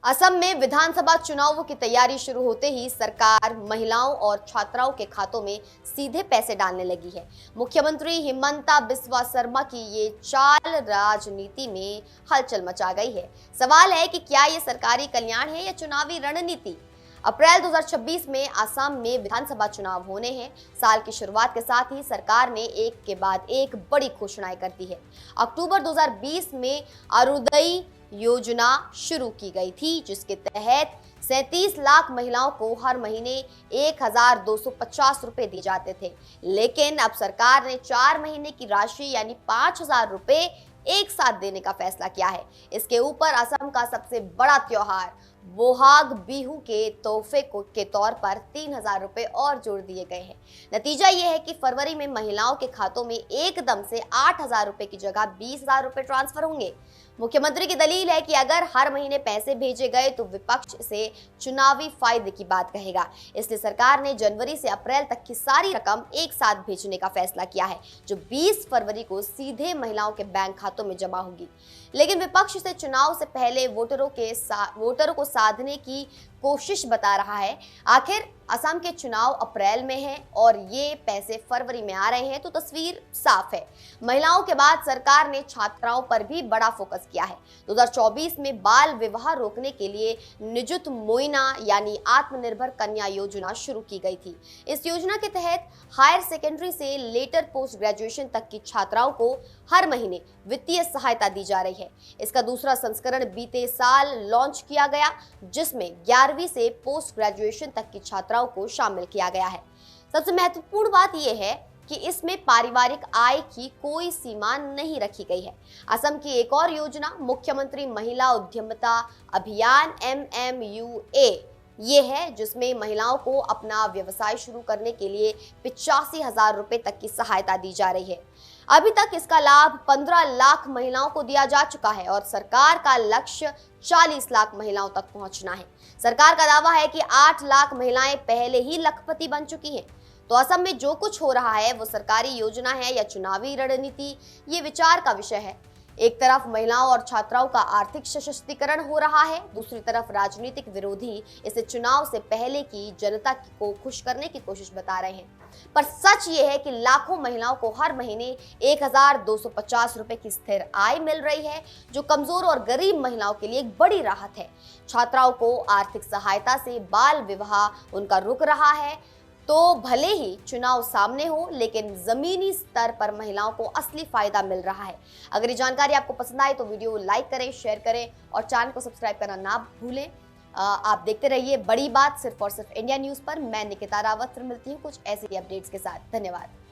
असम में विधानसभा चुनावों की तैयारी शुरू होते ही सरकार महिलाओं और छात्राओं के खातों में सीधे पैसे डालने लगी है। मुख्यमंत्री हिमंता बिस्वा शर्मा की ये चाल राजनीति में हलचल मचा गई है। सवाल है कि क्या ये सरकारी कल्याण है या चुनावी रणनीति। अप्रैल 2026 में असम में विधानसभा चुनाव होने हैं। साल की शुरुआत के साथ ही सरकार ने एक के बाद एक बड़ी घोषणाएं कर दी है। अक्टूबर 2020 में अरुदई योजना शुरू की गई थी, जिसके तहत 37 लाख महिलाओं को हर महीने 1250 रुपए दिए जाते थे। लेकिन अब सरकार ने 4 महीने की राशि यानी 5000 रुपए एक साथ देने का फैसला किया है। इसके ऊपर असम का सबसे बड़ा त्योहार बोहाग बिहू के तोहफे के तौर पर 3000 रुपए और जोड़ दिए गए हैं। नतीजा यह है कि फरवरी में महिलाओं के खातों में एकदम से 8000 रुपए की जगह 20000 रुपए ट्रांसफर होंगे। मुख्यमंत्री की दलील है कि अगर हर महीने पैसे भेजे गए तो विपक्ष से चुनावी फायदे की बात कहेगा। इसलिए सरकार ने जनवरी से अप्रैल तक की सारी रकम एक साथ भेजने का फैसला किया है, जो 20 फरवरी को सीधे महिलाओं के बैंक खातों में जमा होगी। लेकिन विपक्ष से चुनाव से पहले वोटरों को साधने की कोशिश बता रहा है। आखिर असम के चुनाव अप्रैल में हैं और ये पैसे फरवरी में आ रहे हैं, तो तस्वीर साफ है। महिलाओं के बाद सरकार ने छात्राओं पर भी बड़ा फोकस किया है। 2024 में बाल विवाह रोकने के लिए निजुत मोइना यानी आत्मनिर्भर कन्या योजना शुरू की गई थी। इस योजना के तहत हायर सेकेंडरी से लेटर पोस्ट ग्रेजुएशन तक की छात्राओं को हर महीने वित्तीय सहायता दी जा रही है। इसका दूसरा संस्करण बीते साल लॉन्च किया गया, जिसमें 11वीं से पोस्ट ग्रेजुएशन तक की छात्राओं को शामिल किया गया है। सबसे महत्वपूर्ण बात यह है कि इसमें पारिवारिक आय की कोई सीमा नहीं रखी गई है। असम की एक और योजना मुख्यमंत्री महिला उद्यमिता अभियान MMUA ये है, जिसमें महिलाओं को अपना व्यवसाय शुरू करने के लिए 85,000 रुपए तक की सहायता दी जा रही है। अभी तक इसका लाभ 15 लाख महिलाओं को दिया जा चुका है और सरकार का लक्ष्य 40 लाख महिलाओं तक पहुंचना है। सरकार का दावा है कि 8 लाख महिलाएं पहले ही लखपति बन चुकी हैं। तो असम में जो कुछ हो रहा है वो सरकारी योजना है या चुनावी रणनीति, ये विचार का विषय है। एक तरफ महिलाओं और छात्राओं का आर्थिक सशक्तिकरण हो रहा है, दूसरी तरफ राजनीतिक विरोधी इसे चुनाव से पहले की जनता को खुश करने की कोशिश बता रहे हैं। पर सच ये है कि लाखों महिलाओं को हर महीने 1250 रुपए की स्थिर आय मिल रही है, जो कमजोर और गरीब महिलाओं के लिए एक बड़ी राहत है। छात्राओं को आर्थिक सहायता से बाल विवाह उनका रुक रहा है। तो भले ही चुनाव सामने हो, लेकिन जमीनी स्तर पर महिलाओं को असली फायदा मिल रहा है। अगर ये जानकारी आपको पसंद आए तो वीडियो लाइक करें, शेयर करें और चैनल को सब्सक्राइब करना ना भूलें। आप देखते रहिए बड़ी बात सिर्फ और सिर्फ इंडिया न्यूज़ पर। मैं निकिता रावत फिर मिलती हूँ कुछ ऐसे ही अपडेट्स के साथ। धन्यवाद।